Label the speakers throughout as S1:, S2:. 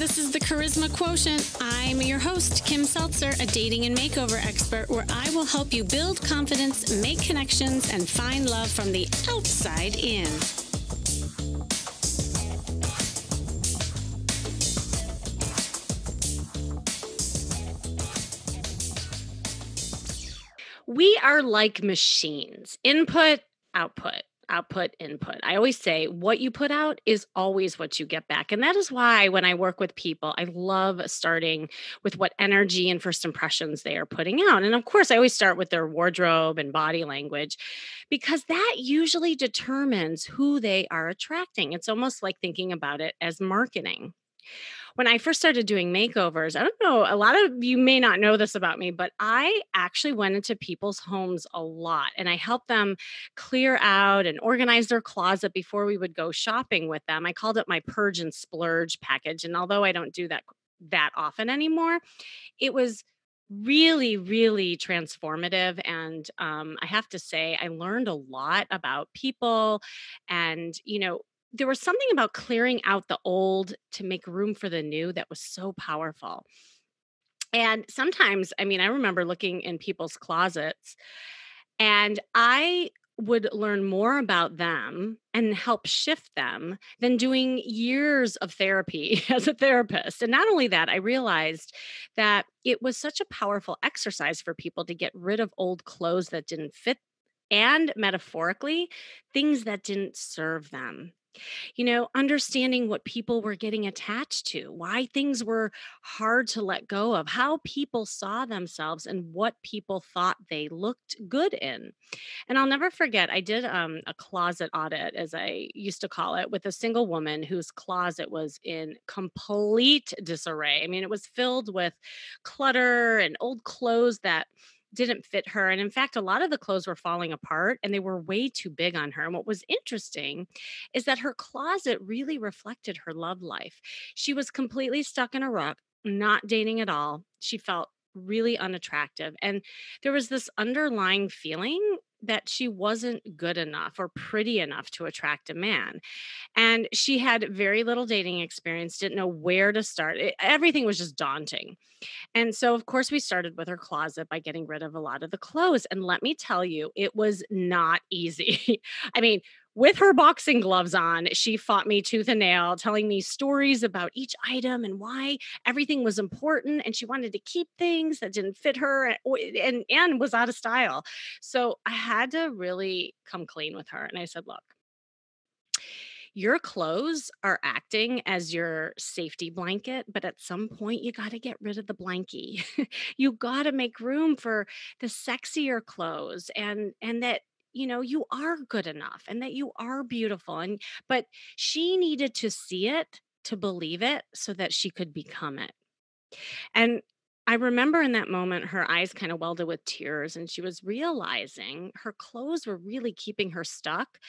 S1: This is the Charisma Quotient. I'm your host, Kim Seltzer, a dating and makeover expert, where I will help you build confidence, make connections, and find love from the outside in. We are like machines. Input, output, output, input. I always say what you put out is always what you get back. And that is why when I work with people, I love starting with what energy and first impressions they are putting out. And of course, I always start with their wardrobe and body language because that usually determines who they are attracting. It's almost like thinking about it as marketing. When I first started doing makeovers, I don't know, a lot of you may not know this about me, but I actually went into people's homes a lot and I helped them clear out and organize their closet before we would go shopping with them. I called it my purge and splurge package. And although I don't do that often anymore, it was really transformative. And I have to say, I learned a lot about people and, there was something about clearing out the old to make room for the new that was so powerful. And sometimes, I remember looking in people's closets and I would learn more about them and help shift them than doing years of therapy as a therapist. And not only that, I realized that it was such a powerful exercise for people to get rid of old clothes that didn't fit and metaphorically, things that didn't serve them. Understanding what people were getting attached to, why things were hard to let go of, how people saw themselves, and what people thought they looked good in. And I'll never forget, I did a closet audit, as I used to call it, with a single woman whose closet was in complete disarray. It was filled with clutter and old clothes that didn't fit her. And in fact, a lot of the clothes were falling apart and they were way too big on her. And what was interesting is that her closet really reflected her love life. She was completely stuck in a rut, not dating at all. She felt really unattractive. And there was this underlying feeling that she wasn't good enough or pretty enough to attract a man. And she had very little dating experience, didn't know where to start. Everything was just daunting. And so, of course, we started with her closet by getting rid of a lot of the clothes. And let me tell you, it was not easy. I mean, with her boxing gloves on, she fought me tooth and nail, telling me stories about each item and why everything was important. And she wanted to keep things that didn't fit her and was out of style. So I had to really come clean with her. And I said, look, your clothes are acting as your safety blanket, but at some point you got to get rid of the blankie. You got to make room for the sexier clothes and that you are good enough and that you are beautiful but she needed to see it to believe it so that she could become it. And I remember in that moment, her eyes kind of welded with tears, and she was realizing her clothes were really keeping her stuck.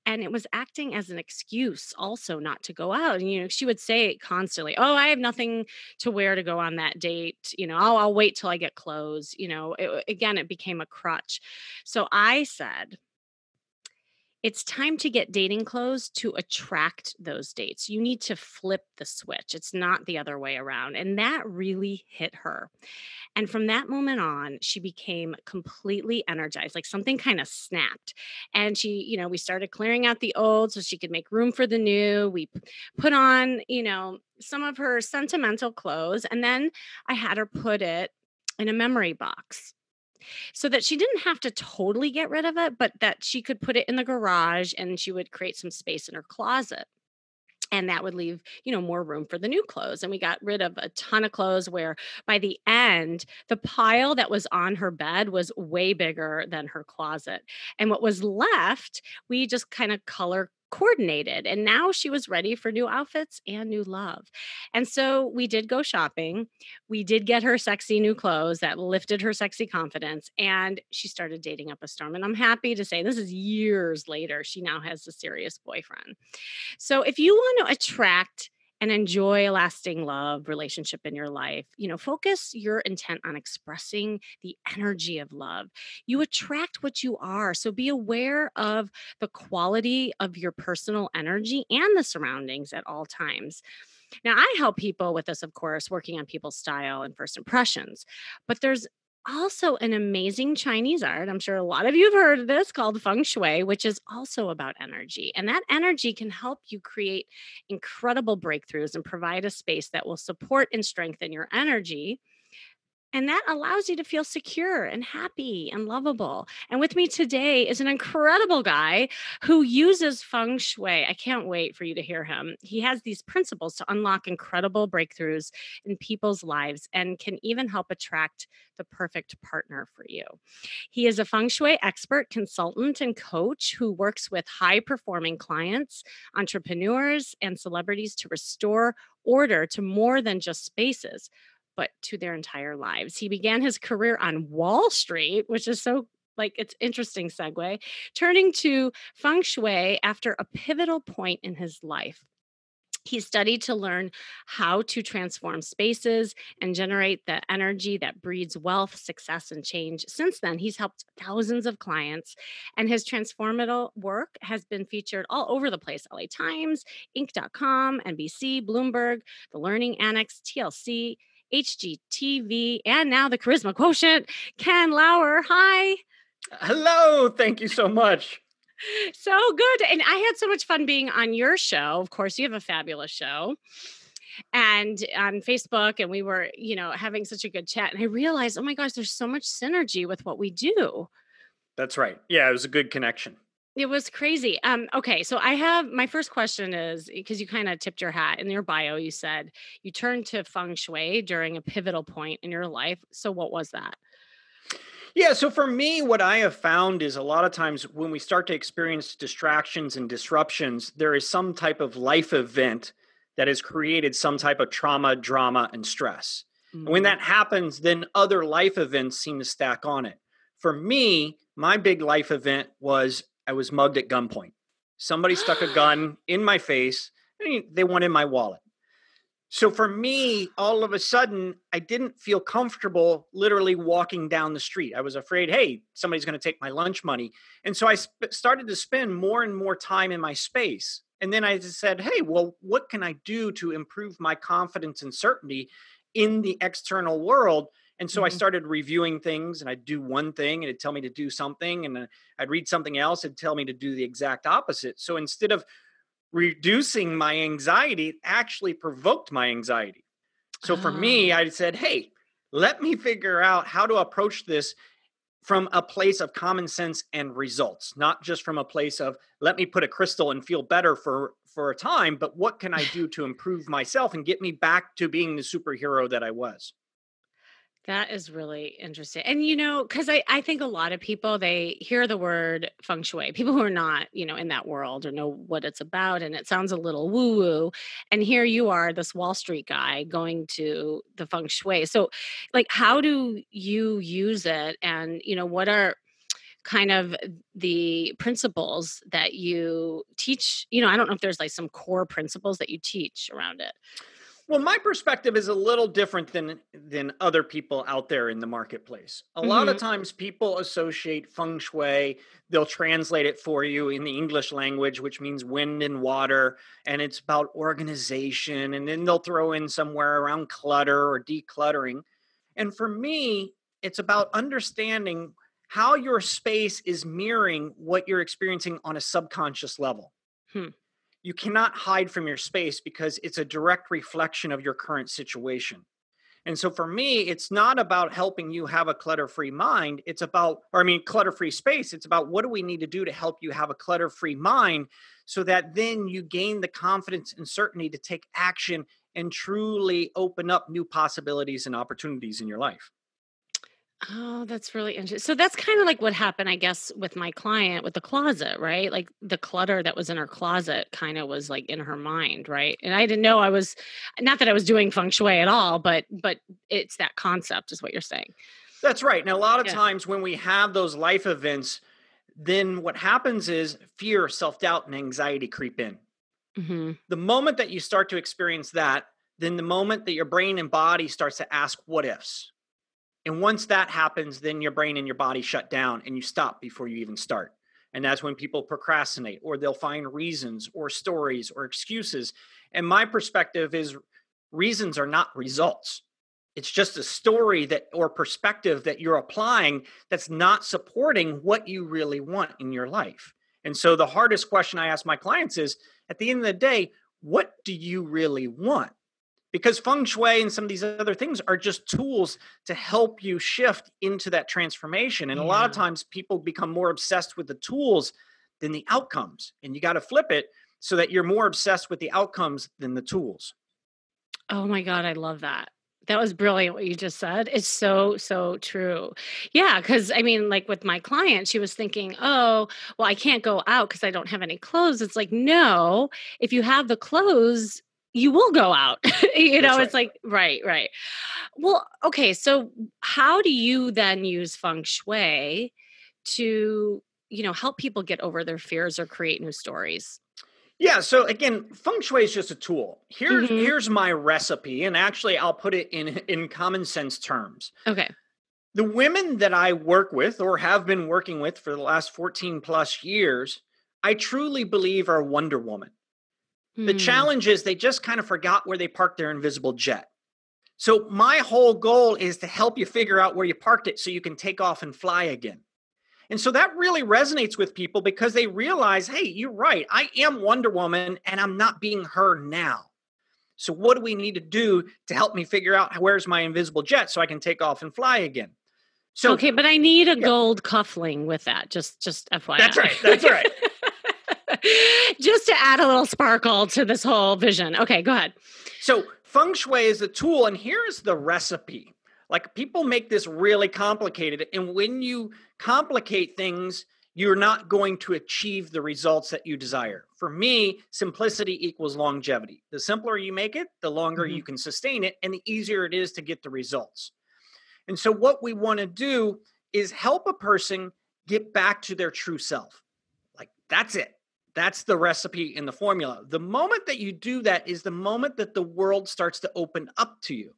S1: And it was acting as an excuse also not to go out. And, she would say constantly, oh, I have nothing to wear to go on that date. I'll wait till I get clothes. Again, it became a crutch. So I said, it's time to get dating clothes to attract those dates. You need to flip the switch. It's not the other way around. And that really hit her. And from that moment on, she became completely energized, like something kind of snapped. And we started clearing out the old so she could make room for the new. We put on, some of her sentimental clothes. And then I had her put it in a memory box so that she didn't have to totally get rid of it, but that she could put it in the garage and she would create some space in her closet. And that would leave, more room for the new clothes. And we got rid of a ton of clothes where by the end, the pile that was on her bed was way bigger than her closet. And what was left, we just kind of color coordinated. And now she was ready for new outfits and new love. And so we did go shopping. We did get her sexy new clothes that lifted her sexy confidence. And she started dating up a storm. And I'm happy to say this is years later. She now has a serious boyfriend. So if you want to attract and enjoy a lasting love relationship in your life, focus your intent on expressing the energy of love. You attract what you are. So be aware of the quality of your personal energy and the surroundings at all times. Now, I help people with this, of course, working on people's style and first impressions. But there's also an amazing Chinese art. I'm sure a lot of you have heard of this called Feng Shui, which is also about energy. And that energy can help you create incredible breakthroughs and provide a space that will support and strengthen your energy, and that allows you to feel secure and happy and lovable. And with me today is an incredible guy who uses feng shui. I can't wait for you to hear him. He has these principles to unlock incredible breakthroughs in people's lives and can even help attract the perfect partner for you. He is a feng shui expert, consultant, and coach who works with high performing clients, entrepreneurs, and celebrities to restore order to more than just spaces, but to their entire lives. He began his career on Wall Street, which is so it's interesting segue, turning to feng shui after a pivotal point in his life. He studied to learn how to transform spaces and generate the energy that breeds wealth, success, and change. Since then, he's helped thousands of clients, and his transformative work has been featured all over the place: LA Times, Inc.com, NBC, Bloomberg, The Learning Annex, TLC, HGTV, and now the Charisma Quotient. Ken Lauher, hi.
S2: Hello. Thank you so much.
S1: So good. And I had so much fun being on your show. Of course, you have a fabulous show. And on Facebook, and we were, having such a good chat. And I realized, oh my gosh, there's so much synergy with what we do.
S2: That's right. Yeah, it was a good connection.
S1: It was crazy. Okay, so I have my first question is because you kind of tipped your hat in your bio. You said you turned to feng shui during a pivotal point in your life. So what was that?
S2: Yeah, so for me, what I have found is a lot of times when we start to experience distractions and disruptions, there is some type of life event that has created some type of trauma, drama, and stress. And when that happens, then other life events seem to stack on it. For me, my big life event was I was mugged at gunpoint. Somebody stuck a gun in my face. They wanted my wallet. So for me, all of a sudden, I didn't feel comfortable literally walking down the street. I was afraid, hey, somebody's going to take my lunch money. And so I started to spend more and more time in my space. And then I just said, hey, well, what can I do to improve my confidence and certainty in the external world? And so I started reviewing things, and I'd do one thing and it'd tell me to do something. And I'd read something else, it'd tell me to do the exact opposite. So instead of reducing my anxiety, it actually provoked my anxiety. So for me, I said, hey, let me figure out how to approach this from a place of common sense and results, not just from a place of let me put a crystal and feel better for a time, but what can I do to improve myself and get me back to being the superhero that I was?
S1: That is really interesting. And, because I think a lot of people, they hear the word feng shui, people who are not, in that world or know what it's about. And it sounds a little woo woo. And here you are, this Wall Street guy going to the feng shui. So, how do you use it? And, what are kind of the principles that you teach? I don't know if there's some core principles that you teach around it.
S2: Well, my perspective is a little different than other people out there in the marketplace. A lot of times people associate feng shui, they'll translate it for you in the English language, which means wind and water, and it's about organization, and then they'll throw in somewhere around clutter or decluttering. And for me, it's about understanding how your space is mirroring what you're experiencing on a subconscious level. You cannot hide from your space because it's a direct reflection of your current situation. And so for me, it's not about helping you have a clutter-free mind. It's about, clutter-free space. It's about what do we need to do to help you have a clutter-free mind so that then you gain the confidence and certainty to take action and truly open up new possibilities and opportunities in your life.
S1: Oh, that's really interesting. So that's kind of like what happened, I guess, with my client with the closet, right? Like the clutter that was in her closet kind of was in her mind, right? And I didn't know I was not that I was doing feng shui at all, but it's that concept is what you're saying.
S2: That's right. And a lot of
S1: Yeah.
S2: times when we have those life events, then what happens is fear, self-doubt, and anxiety creep in. The moment that you start to experience that, then the moment that your brain and body starts to ask what ifs. And once that happens, then your brain and your body shut down and you stop before you even start. And that's when people procrastinate, or they'll find reasons or stories or excuses. And my perspective is reasons are not results. It's just a story that or perspective that you're applying that's not supporting what you really want in your life. And so the hardest question I ask my clients is, at the end of the day, what do you really want? Because Feng Shui and some of these other things are just tools to help you shift into that transformation. And a lot of
S1: Yeah.
S2: times people become more obsessed with the tools than the outcomes. And you got to flip it so that you're more obsessed with the outcomes than the tools.
S1: Oh my God, I love that. That was brilliant what you just said. It's so, so true. Yeah, because I mean, like with my client, she was thinking, oh, well, I can't go out because I don't have any clothes. It's like, no, if you have the clothes, you will go out.
S2: That's
S1: It's
S2: right.
S1: like, right, right. Well, okay. So how do you then use feng shui to, help people get over their fears or create new stories?
S2: Yeah. So again, Feng Shui is just a tool. Here's
S1: Hmm.
S2: here's my recipe, and actually, I'll put it in common sense terms.
S1: Okay.
S2: The women that I work with or have been working with for the last 14 plus years, I truly believe are Wonder Woman. The
S1: Hmm.
S2: challenge is they just kind of forgot where they parked their invisible jet. So my whole goal is to help you figure out where you parked it so you can take off and fly again. And so that really resonates with people because they realize, hey, you're right. I am Wonder Woman and I'm not being her now. So what do we need to do to help me figure out where's my invisible jet so I can take off and fly again? So
S1: Okay, but I need a
S2: yeah,
S1: gold cuffling with that, just
S2: that's
S1: FYI.
S2: right. That's right.
S1: Just to add a little sparkle to this whole vision. Okay, go ahead.
S2: So feng shui is a tool, and here's the recipe. Like people make this really complicated, and when you complicate things, you're not going to achieve the results that you desire. For me, simplicity equals longevity. The simpler you make it, the longer you
S1: Mhm.
S2: can sustain it, and the easier it is to get the results. And so, what we want to do is help a person get back to their true self. Like, that's it. That's the recipe in the formula. The moment that you do that is the moment that the world starts to open up to you.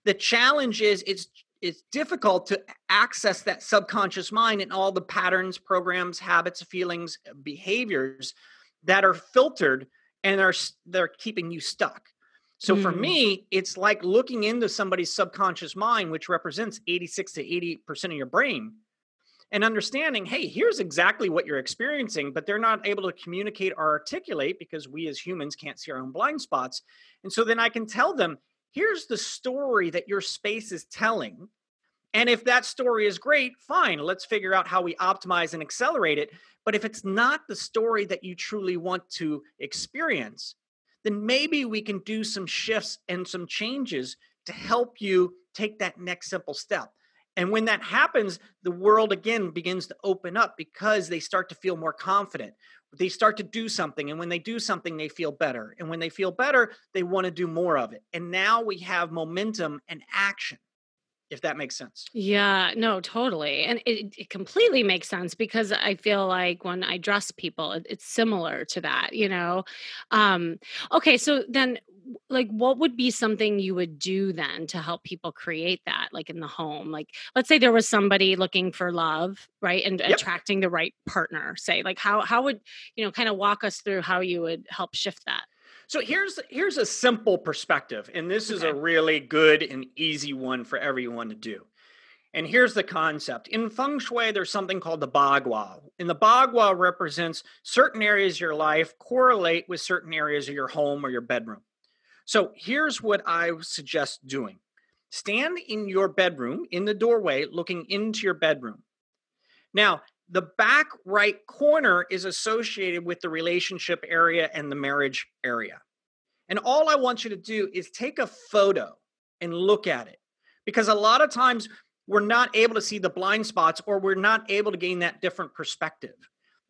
S2: The challenge is it's difficult to access that subconscious mind and all the patterns, programs, habits, feelings, behaviors that are filtered and they're keeping you stuck. So for
S1: Mm.
S2: me, it's like looking into somebody's subconscious mind, which represents 86 to 88% of your brain, and understanding, hey, here's exactly what you're experiencing, but they're not able to communicate or articulate because we as humans can't see our own blind spots. And so then I can tell them, here's the story that your space is telling. And if that story is great, fine, let's figure out how we optimize and accelerate it. But if it's not the story that you truly want to experience, then maybe we can do some shifts and some changes to help you take that next simple step. And when that happens, the world again begins to open up because they start to feel more confident. They start to do something. And when they do something, they feel better. And when they feel better, they want to do more of it. And now we have momentum and action, if that makes sense.
S1: Yeah, no, totally. And it completely makes sense because I feel like when I dress people, it's similar to that. Um, okay, so then like what would be something you would do then to help people create that like in the home? Like let's say there was somebody looking for love, right? And
S2: Yep.
S1: attracting the right partner, say. Like how would, kind of walk us through how you would help shift that?
S2: So here's a simple perspective, and this is a
S1: Okay.
S2: really good and easy one for everyone to do. And here's the concept. In feng shui, there's something called the bagua. And the bagua represents certain areas of your life correlate with certain areas of your home or your bedroom. So here's what I suggest doing. Stand in your bedroom in the doorway looking into your bedroom. Now, the back right corner is associated with the relationship area and the marriage area. And all I want you to do is take a photo and look at it. Because a lot of times we're not able to see the blind spots or we're not able to gain that different perspective.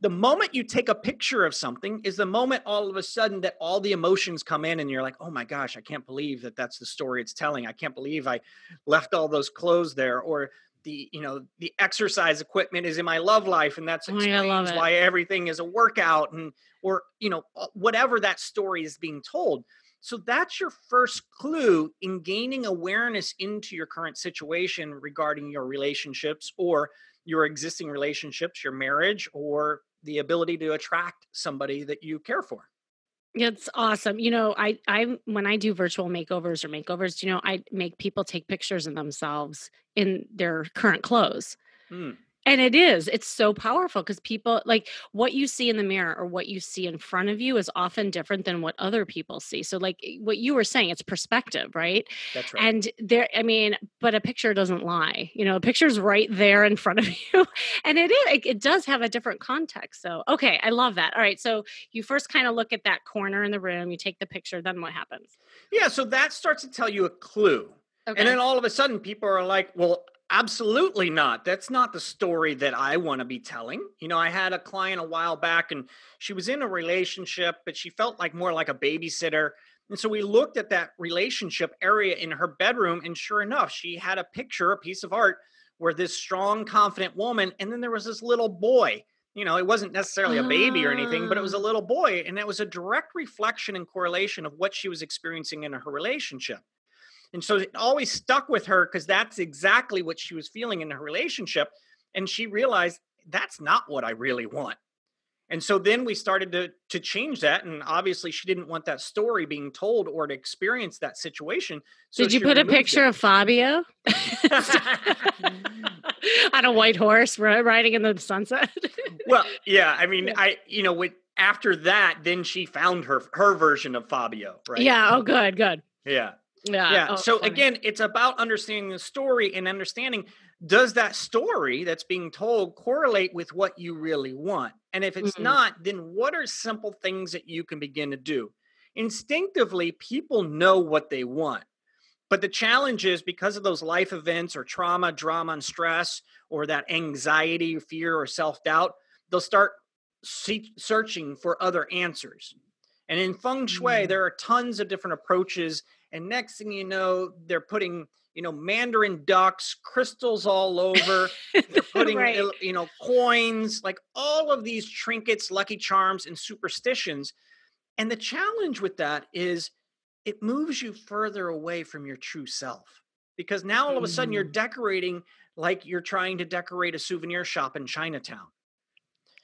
S2: The moment you take a picture of something is the moment all of a sudden that all the emotions come in and you're like, oh my gosh, I can't believe that that's the story it's telling. I can't believe I left all those clothes there. Or the exercise equipment is in my love life and that
S1: Oh my God, I love
S2: explains
S1: it.
S2: why everything is a workout, and or whatever that story is being told. So that's your first clue in gaining awareness into your current situation regarding your relationships or your existing relationships, your marriage, or the ability to attract somebody that you care for.
S1: It's awesome. I when I do virtual makeovers, I make people take pictures of themselves in their current clothes.
S2: Mm,
S1: And it's so powerful because people like what you see in the mirror or what you see in front of you is often different than what other people see. So, like what you were saying, it's perspective, right?
S2: that's right.
S1: And but a picture doesn't lie. A picture's right there in front of you. And it does have a different context. So, okay, I love that. All right. So, you first kind of look at that corner in the room, you take the picture, then what happens?
S2: Yeah, so that starts to tell you a clue. And
S1: Okay.
S2: then all of a sudden, people are like, well, absolutely not. That's not the story that I want to be telling. I had a client a while back and she was in a relationship, but she felt like more like a babysitter. And so we looked at that relationship area in her bedroom. And sure enough, she had a picture, a piece of art where this strong, confident woman, and then there was this little boy. It wasn't necessarily a baby or anything, but it was a
S1: Ah,
S2: little boy. And that was a direct reflection and correlation of what she was experiencing in her relationship. And so it always stuck with her because that's exactly what she was feeling in her relationship. And she realized that's not what I really want. And so then we started to change that. And obviously, she didn't want that story being told or to experience that situation. So
S1: did you
S2: she
S1: put a
S2: removed
S1: picture
S2: it.
S1: of Fabio on a white horse riding in the sunset?
S2: Well, yeah. I mean,
S1: Yeah.
S2: after that, then she found her version of Fabio, right?
S1: Yeah. Oh, good, good.
S2: Yeah.
S1: Yeah.
S2: Yeah.
S1: Oh,
S2: So
S1: funny.
S2: again, it's about understanding the story and understanding, does that story that's being told correlate with what you really want? And if it's
S1: Mhm.
S2: not, then what are simple things that you can begin to do? Instinctively, people know what they want. But the challenge is because of those life events or trauma, drama, and stress, or that anxiety, fear, or self doubt, they'll start searching for other answers. And in Feng Shui,
S1: Mm.
S2: there are tons of different approaches. And next thing you know, they're putting, Mandarin ducks, crystals all over. They're putting,
S1: Right.
S2: coins, like all of these trinkets, lucky charms, and superstitions. And the challenge with that is it moves you further away from your true self because now all of a sudden you're
S1: Mm.
S2: decorating like you're trying to decorate a souvenir shop in Chinatown.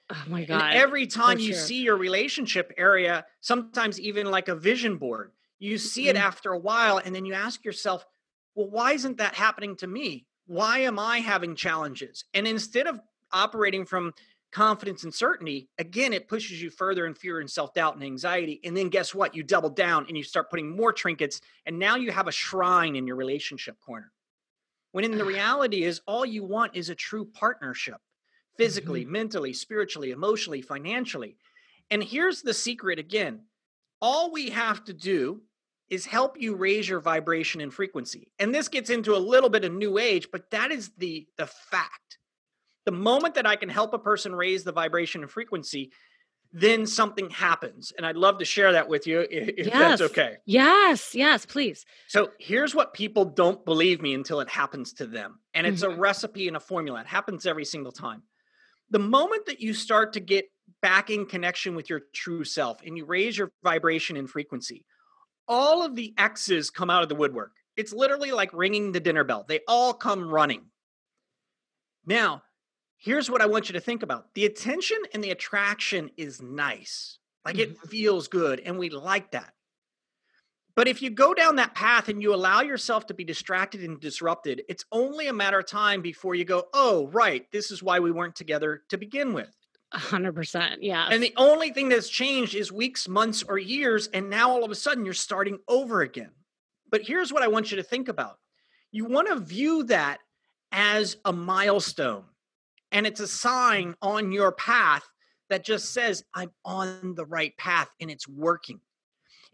S1: Oh my
S2: And
S1: God.
S2: every
S1: So
S2: time you
S1: true.
S2: see your relationship area, sometimes even like a vision board, you see it
S1: Mhm.
S2: after a while and then you ask yourself, well, why isn't that happening to me? Why am I having challenges? And instead of operating from confidence and certainty, again, it pushes you further in fear and self doubt and anxiety. And then guess what? You double down and you start putting more trinkets. And now you have a shrine in your relationship corner. When in the reality is all you want is a true partnership, physically,
S1: Mhm.
S2: mentally, spiritually, emotionally, financially. And here's the secret again, all we have to do is help you raise your vibration and frequency. And this gets into a little bit of new age, but that is the fact. The moment that I can help a person raise the vibration and frequency, then something happens. And I'd love to share that with you if that's
S1: Yes.
S2: okay.
S1: Yes. Yes. Please.
S2: So here's what people don't believe me until it happens to them. And it's a
S1: Mhm.
S2: recipe and a formula. It happens every single time. The moment that you start to get back in connection with your true self and you raise your vibration and frequency, all of the X's come out of the woodwork. It's literally like ringing the dinner bell. They all come running. Now, here's what I want you to think about. The attention and the attraction is nice. Like it
S1: Mhm.
S2: feels good and we like that. But if you go down that path and you allow yourself to be distracted and disrupted, it's only a matter of time before you go, oh, right, this is why we weren't together to begin with.
S1: 100%.
S2: And
S1: Yes.
S2: the only thing that's changed is weeks, months, or years. And now all of a sudden you're starting over again. But here's what I want you to think about, you want to view that as a milestone, and it's a sign on your path that just says, I'm on the right path and it's working.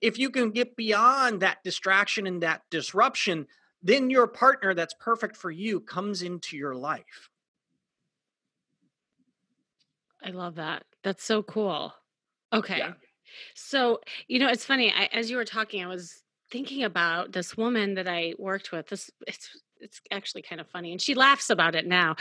S2: If you can get beyond that distraction and that disruption, then your partner that's perfect for you comes into your life.
S1: I love that. That's so cool.
S2: Yeah.
S1: Okay. So, it's funny. As you were talking, I was thinking about this woman that I worked with. It's actually kind of funny, and she laughs about it now.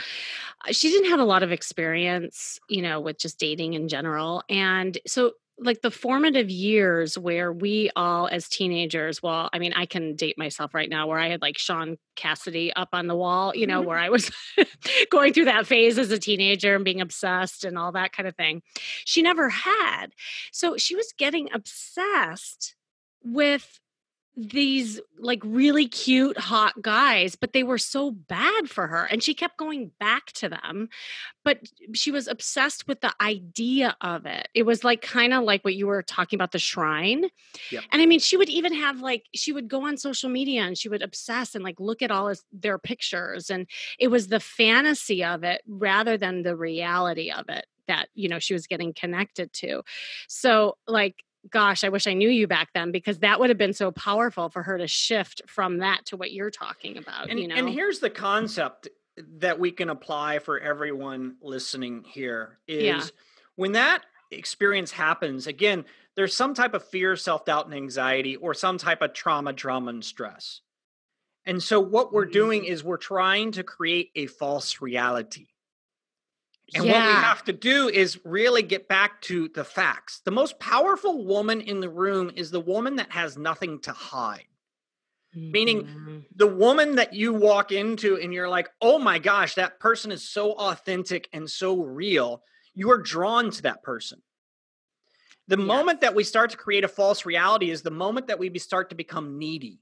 S1: She didn't have a lot of experience, with just dating in general, and so like the formative years where we all as teenagers, well, I mean, I can date myself right now where I had like Sean Cassidy up on the wall, where I was going through that phase as a teenager and being obsessed and all that kind of thing. She never had. So she was getting obsessed with these like really cute, hot guys, but they were so bad for her. And she kept going back to them, but she was obsessed with the idea of it. It was like kind of like what you were talking about, the shrine.
S2: Yep.
S1: And I mean, she would even have like, she would go on social media and she would obsess and like look at all their pictures. And it was the fantasy of it rather than the reality of it that, she was getting connected to. So like, gosh, I wish I knew you back then, because that would have been so powerful for her to shift from that to what you're talking about,
S2: And here's the concept that we can apply for everyone listening here
S1: Yeah.
S2: is when that experience happens, again, there's some type of fear, self-doubt, and anxiety, or some type of trauma, drama, and stress. And so what we're doing is we're trying to create a false reality. And what we have to do is really get back to the facts. The most powerful woman in the room is the woman that has nothing to hide. Meaning the woman that you walk into and you're like, oh my gosh, that person is so authentic and so real. You are drawn to that person. The moment that we start to create a false reality is the moment that we start to become needy.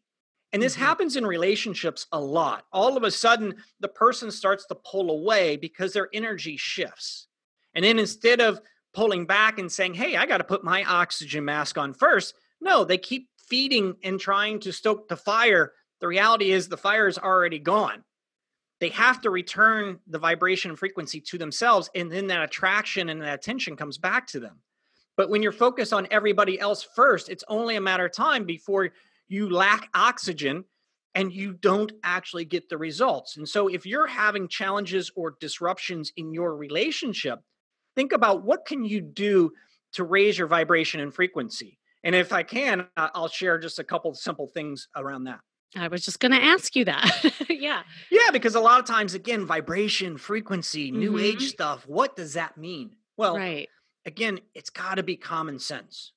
S2: And this happens in relationships a lot. All of a sudden, the person starts to pull away because their energy shifts. And then instead of pulling back and saying, hey, I got to put my oxygen mask on first, no, they keep feeding and trying to stoke the fire. The reality is the fire is already gone. They have to return the vibration and frequency to themselves, and then that attraction and that attention comes back to them. But when you're focused on everybody else first, it's only a matter of time before you lack oxygen and you don't actually get the results. And so if you're having challenges or disruptions in your relationship, think about what can you do to raise your vibration and frequency. And if I can, I'll share just a couple of simple things around that.
S1: I was just going to ask you that. Yeah.
S2: Yeah, because a lot of times, again, vibration, frequency, new age stuff, what does that mean? Well, again, it's got to be common sense.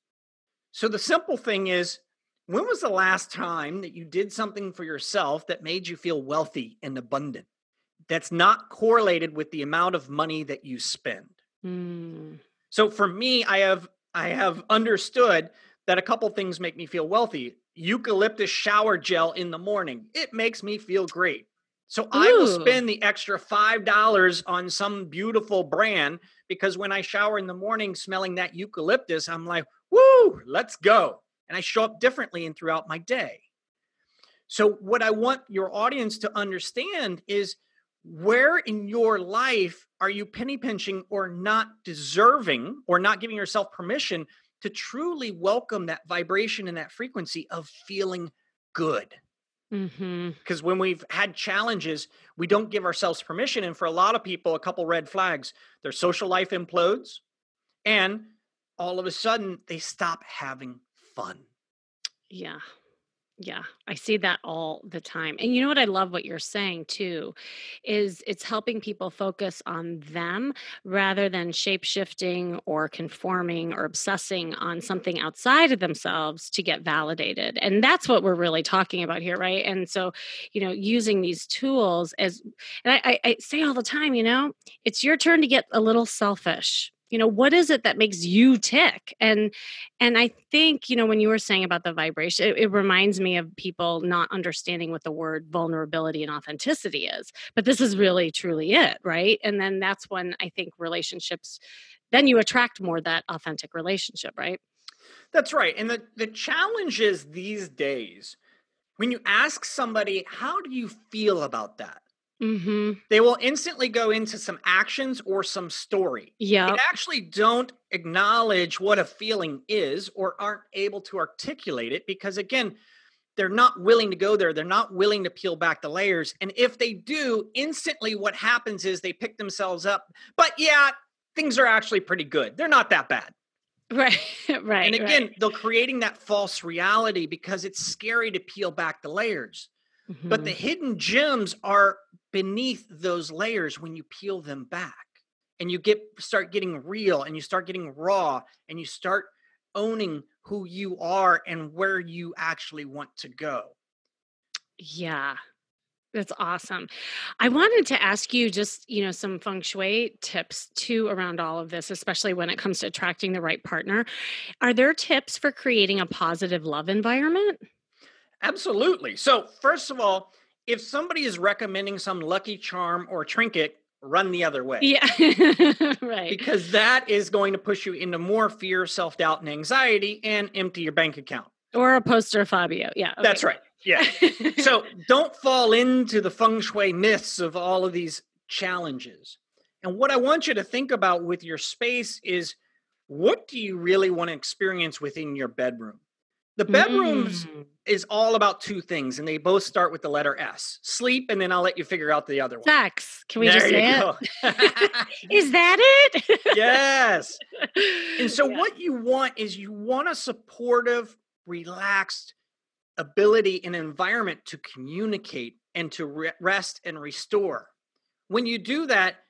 S2: So the simple thing is, when was the last time that you did something for yourself that made you feel wealthy and abundant? That's not correlated with the amount of money that you spend. So for me, I have understood that a couple things make me feel wealthy. Eucalyptus shower gel in the morning. It makes me feel great. So I will spend the extra $5 on some beautiful brand because when I shower in the morning smelling that eucalyptus, I'm like, woo, let's go. And I show up differently and throughout my day. So what I want your audience to understand is, where in your life are you penny pinching or not deserving or not giving yourself permission to truly welcome that vibration and that frequency of feeling good? Because when we've had challenges, we don't give ourselves permission. And for a lot of people, a couple red flags: their social life implodes, and all of a sudden they stop having fun.
S1: Yeah. Yeah, I see that all the time. And you know what I love what you're saying too, is it's helping people focus on them rather than shape shifting or conforming or obsessing on something outside of themselves to get validated. And that's what we're really talking about here, right? And so, using these tools and I say all the time, it's your turn to get a little selfish. What is it that makes you tick? And I think, when you were saying about the vibration, it reminds me of people not understanding what the word vulnerability and authenticity is. But this is really, truly it, right? And then that's when I think relationships, then you attract more that authentic relationship, right?
S2: That's right. And the challenge is these days, when you ask somebody, how do you feel about that? They will instantly go into some actions or some story.
S1: Yeah.
S2: They actually don't acknowledge what a feeling is or aren't able to articulate it because, again, they're not willing to go there. They're not willing to peel back the layers. And if they do, instantly what happens is they pick themselves up. But yeah, things are actually pretty good. They're not that bad.
S1: Right. Right.
S2: And again, they're creating that false reality because it's scary to peel back the layers. But the hidden gems are beneath those layers when you peel them back and you start getting real and you start getting raw and you start owning who you are and where you actually want to go.
S1: Yeah. That's awesome. I wanted to ask you just, some feng shui tips too around all of this, especially when it comes to attracting the right partner. Are there tips for creating a positive love environment?
S2: Absolutely. So, first of all, if somebody is recommending some lucky charm or trinket, run the other way,
S1: Yeah. Right.
S2: because that is going to push you into more fear, self doubt, and anxiety and empty your bank account.
S1: Or a poster Fabio. Yeah. Okay.
S2: That's right. Yeah. So don't fall into the feng shui myths of all of these challenges. And what I want you to think about with your space is, what do you really want to experience within your bedroom? The bedrooms
S1: Mm.
S2: is all about two things, and they both start with the letter S: sleep, and then I'll let you figure out the other one.
S1: Sex. Can we
S2: There
S1: just
S2: you
S1: say
S2: go.
S1: it? Is that it?
S2: Yes. And so,
S1: Yeah.
S2: what you want is you want a supportive, relaxed ability and environment to communicate and to rest and restore. When you do that,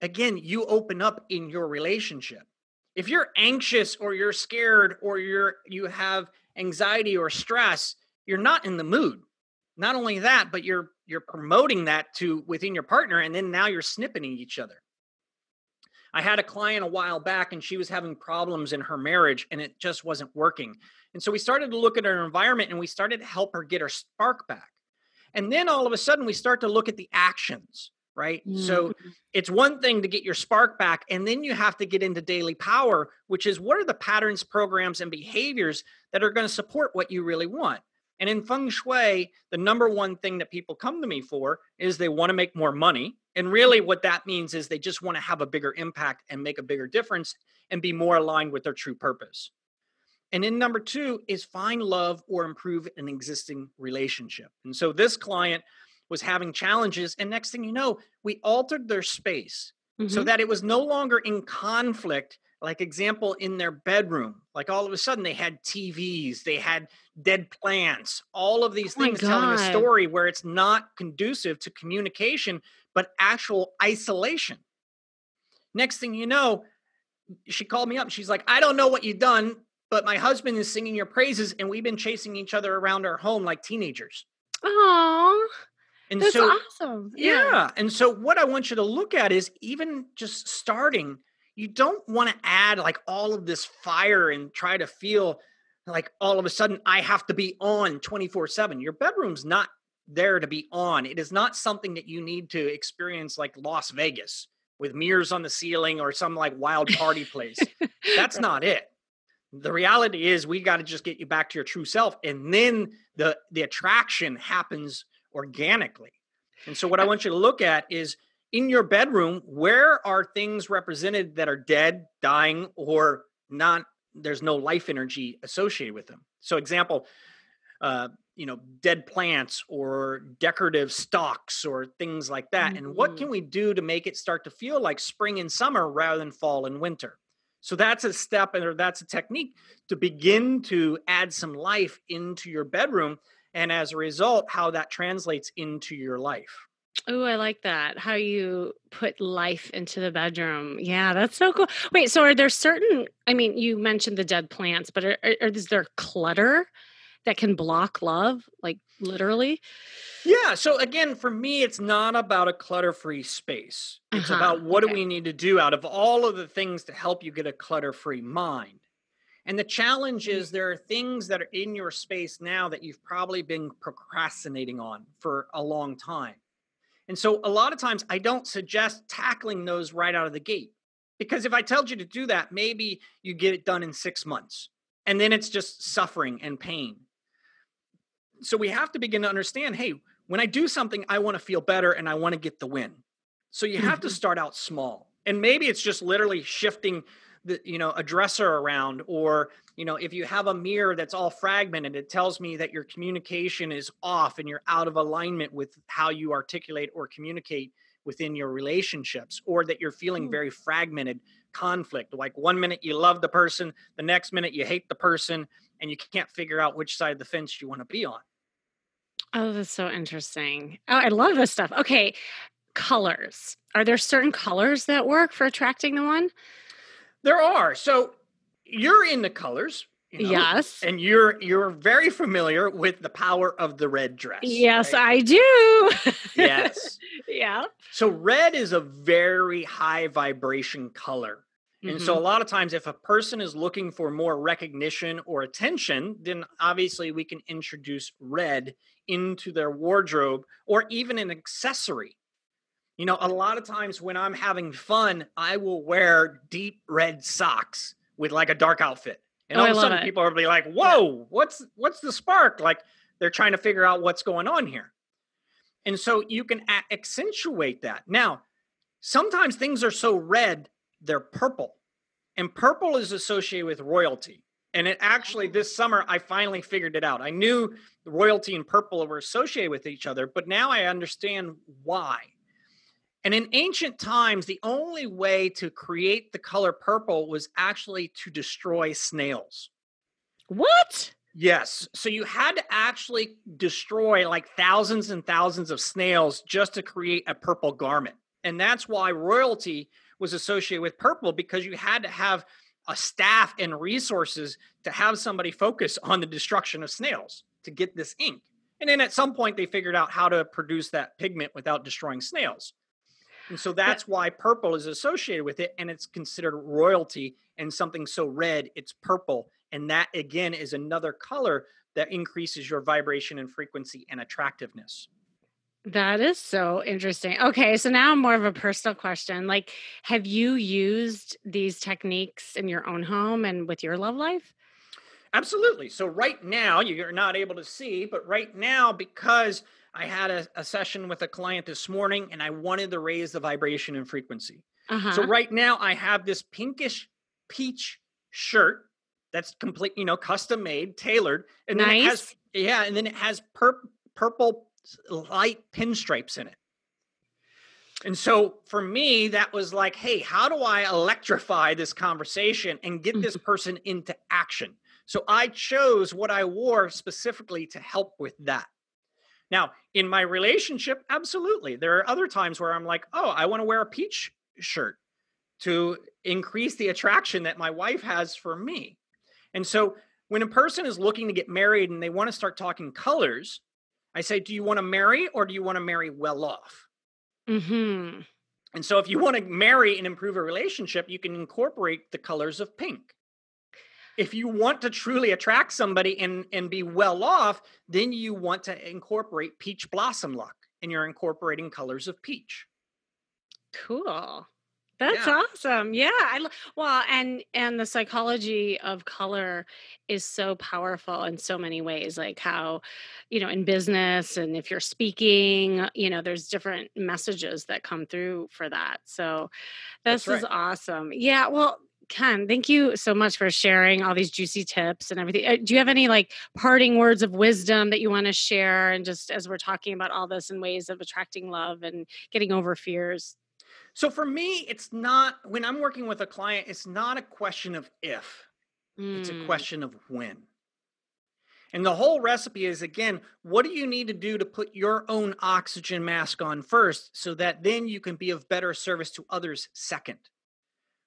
S2: again, you open up in your relationship. If you're anxious or you're scared or you have anxiety or stress, you're not in the mood. Not only that, but you're promoting that to within your partner, and then now you're snipping each other. I had a client a while back and she was having problems in her marriage and it just wasn't working. And so we started to look at her environment and we started to help her get her spark back. And then all of a sudden we start to look at the actions, right?
S1: Mm.
S2: So it's one thing to get your spark back, and then you have to get into daily power, which is, what are the patterns, programs, and behaviors that are going to support what you really want? And in Feng Shui, the number one thing that people come to me for is they want to make more money. And really, what that means is they just want to have a bigger impact and make a bigger difference and be more aligned with their true purpose. And then number two is find love or improve an existing relationship. And so this client was having challenges. And next thing you know, we altered their space so
S1: Mhm.
S2: that it was no longer in conflict. Like, example, in their bedroom, like all of a sudden they had TVs, they had dead plants, all of these
S1: Oh my
S2: things telling a
S1: god.
S2: story where it's not conducive to communication, but actual isolation. Next thing you know, she called me up. She's like, I don't know what you've done, but my husband is singing your praises, and we've been chasing each other around our home like teenagers.
S1: Aw,
S2: And
S1: that's
S2: so,
S1: awesome. Yeah.
S2: yeah. And so, what I want you to look at is, even just starting, you don't want to add like all of this fire and try to feel like all of a sudden I have to be on 24/7. Your bedroom's not there to be on. It is not something that you need to experience like Las Vegas with mirrors on the ceiling or some like wild party place. That's
S1: Right.
S2: not it. The reality is, we got to just get you back to your true self, and then the attraction happens organically. And so what I want you to look at is, in your bedroom, where are things represented that are dead, dying, or not, there's no life energy associated with them. So example, dead plants or decorative stalks or things like that. And what
S1: Mhm.
S2: can we do to make it start to feel like spring and summer rather than fall and winter? So that's a step, or that's a technique to begin to add some life into your bedroom. And as a result, how that translates into your life.
S1: Ooh, I like that. How you put life into the bedroom. Yeah, that's so cool. Wait, so are there certain you mentioned the dead plants, but is there clutter that can block love, like literally?
S2: Yeah. So again, for me, it's not about a clutter free space. It's
S1: Uh-huh.
S2: about, what do
S1: Okay.
S2: we need to do out of all of the things to help you get a clutter free mind. And the challenge
S1: Mm.
S2: is, there are things that are in your space now that you've probably been procrastinating on for a long time. And so a lot of times I don't suggest tackling those right out of the gate. Because if I told you to do that, maybe you get it done in 6 months. And then it's just suffering and pain. So we have to begin to understand, hey, when I do something, I want to feel better and I want to get the win. So you have to
S1: Mhm.
S2: start out small. And maybe it's just literally shifting a dresser around, or, if you have a mirror that's all fragmented, it tells me that your communication is off and you're out of alignment with how you articulate or communicate within your relationships, or that you're feeling
S1: Mm.
S2: very fragmented conflict. Like, one minute you love the person, the next minute you hate the person, and you can't figure out which side of the fence you want to be on.
S1: Oh, that's so interesting. Oh, I love this stuff. Okay, colors. Are there certain colors that work for attracting the one?
S2: There are. So you're in the colors,
S1: Yes.
S2: and you're very familiar with the power of the red dress,
S1: Yes,
S2: right?
S1: I do.
S2: Yes.
S1: Yeah.
S2: So red is a very high vibration color. And so a
S1: Mhm.
S2: lot of times if a person is looking for more recognition or attention, then obviously we can introduce red into their wardrobe or even an accessory. A lot of times when I'm having fun, I will wear deep red socks with like a dark outfit. And
S1: Oh,
S2: all
S1: I
S2: of a
S1: love
S2: sudden
S1: it.
S2: people are be like,
S1: Yeah.
S2: "Whoa, what's the spark?" Like they're trying to figure out what's going on here. And so you can accentuate that. Now, sometimes things are so red, they're purple. And purple is associated with royalty. And it actually,
S1: Oh.
S2: this summer, I finally figured it out. I knew royalty and purple were associated with each other, but now I understand why. And in ancient times, the only way to create the color purple was actually to destroy snails.
S1: What?
S2: Yes. So you had to actually destroy like thousands and thousands of snails just to create a purple garment. And that's why royalty was associated with purple, because you had to have a staff and resources to have somebody focus on the destruction of snails to get this ink. And then at some point, they figured out how to produce that pigment without destroying snails. And so
S1: That
S2: that's why purple is associated with it. And it's considered royalty, and something so red, it's purple. And that, again, is another color that increases your vibration and frequency and attractiveness.
S1: that is so interesting. Okay, so now more of a personal question. Like, have you used these techniques in your own home and with your love life?
S2: Absolutely. So, right now, you're not able to see, but right now, because I had a session with a client this morning and I wanted to raise the vibration and frequency. So,
S1: Uh-huh.
S2: right now, I have this pinkish peach shirt that's complete, custom made, tailored. And then it has,
S1: Nice.
S2: yeah, and then it has purple light pinstripes in it. And so for me, that was like, hey, how do I electrify this conversation and get this
S1: Mhm.
S2: person into action? So I chose what I wore specifically to help with that. Now, in my relationship, absolutely. There are other times where I'm like, oh, I want to wear a peach shirt to increase the attraction that my wife has for me. And so when a person is looking to get married and they want to start talking colors, I say, do you want to marry or do you want to marry well off?
S1: Mhm.
S2: And so if you want to marry and improve a relationship, you can incorporate the colors of pink. If you want to truly attract somebody and be well off, then you want to incorporate peach blossom luck, and you're incorporating colors of peach.
S1: Cool. That's
S2: Yeah,
S1: awesome. Yeah, well, and the psychology of color is so powerful in so many ways, like how, in business and if you're speaking, there's different messages that come through for that. So
S2: that's
S1: this is
S2: right.
S1: awesome. Yeah, well, Ken, thank you so much for sharing all these juicy tips and everything. Do you have any like parting words of wisdom that you want to share? And just as we're talking about all this in ways of attracting love and getting over fears.
S2: So for me, it's not, when I'm working with a client, it's not a question of if, it's a
S1: Mm.
S2: question of when. And the whole recipe is, again, what do you need to do to put your own oxygen mask on first so that then you can be of better service to others second?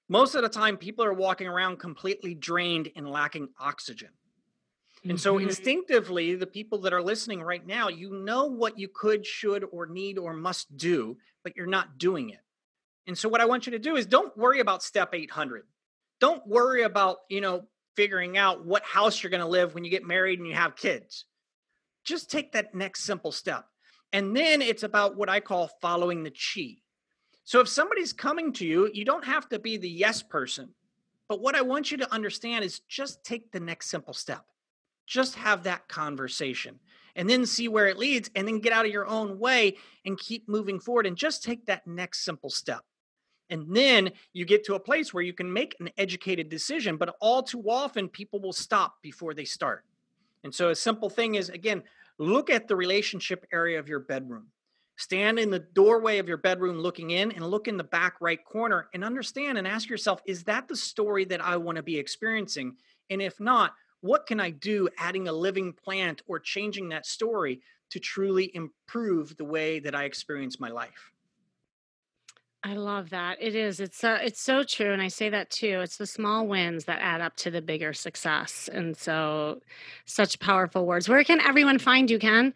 S2: Most of the time, people are walking around completely drained and lacking oxygen. And so,
S1: Mhm.
S2: instinctively, the people that are listening right now, you know what you could, should, or need, or must do, but you're not doing it. And so, what I want you to do is don't worry about step 800. Don't worry about, figuring out what house you're going to live when you get married and you have kids. Just take that next simple step. And then it's about what I call following the chi. So if somebody's coming to you, you don't have to be the yes person. But what I want you to understand is just take the next simple step. Just have that conversation and then see where it leads, and then get out of your own way and keep moving forward and just take that next simple step. And then you get to a place where you can make an educated decision. But all too often, people will stop before they start. And so a simple thing is, again, look at the relationship area of your bedroom. Stand in the doorway of your bedroom looking in, and look in the back right corner and understand and ask yourself, is that the story that I want to be experiencing? And if not, what can I do adding a living plant or changing that story to truly improve the way that I experience my life?
S1: I love that. It is. It's so true, and I say that too. It's the small wins that add up to the bigger success, and so such powerful words. Where can everyone find you, Ken?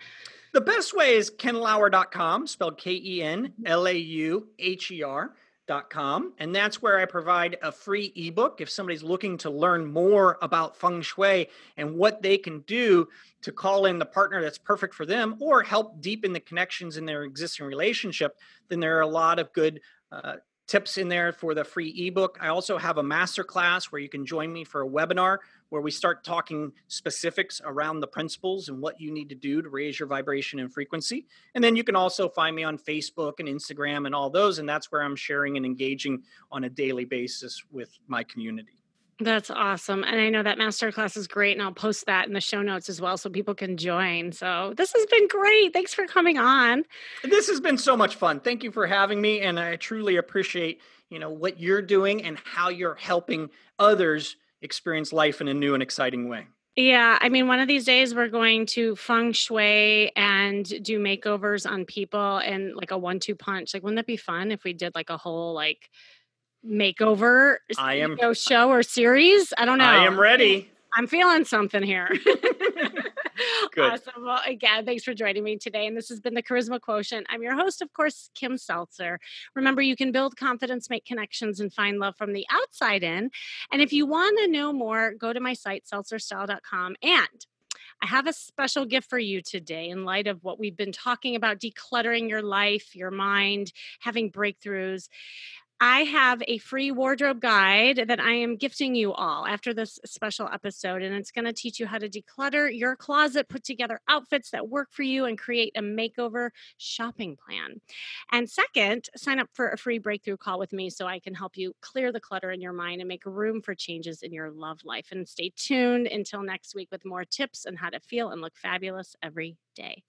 S2: The best way is kenlauher.com, spelled KenLauher.com. And that's where I provide a free ebook if somebody's looking to learn more about Feng Shui and what they can do to call in the partner that's perfect for them or help deepen the connections in their existing relationship. Then there are a lot of good tips in there for the free ebook. I also have a masterclass where you can join me for a webinar where we start talking specifics around the principles and what you need to do to raise your vibration and frequency. And then you can also find me on Facebook and Instagram and all those. And that's where I'm sharing and engaging on a daily basis with my community.
S1: That's awesome. And I know that masterclass is great, and I'll post that in the show notes as well so people can join. So this has been great. Thanks for coming on.
S2: This has been so much fun. Thank you for having me. And I truly appreciate, what you're doing and how you're helping others experience life in a new and exciting way.
S1: Yeah, I mean, one of these days we're going to feng shui and do makeovers on people and like a 1-2 punch. Like, wouldn't that be fun if we did like a whole like makeover,
S2: I am
S1: show or series? I don't
S2: I
S1: know.
S2: am ready.
S1: I'm feeling something here.
S2: Good.
S1: Awesome. Well, again, thanks for joining me today. And this has been the Charisma Quotient. I'm your host, of course, Kim Seltzer. Remember, you can build confidence, make connections, and find love from the outside in. And if you want to know more, go to my site, seltzerstyle.com. And I have a special gift for you today in light of what we've been talking about, decluttering your life, your mind, having breakthroughs. I have a free wardrobe guide that I am gifting you all after this special episode, and it's going to teach you how to declutter your closet, put together outfits that work for you, and create a makeover shopping plan. And second, sign up for a free breakthrough call with me so I can help you clear the clutter in your mind and make room for changes in your love life. And stay tuned until next week with more tips on how to feel and look fabulous every day.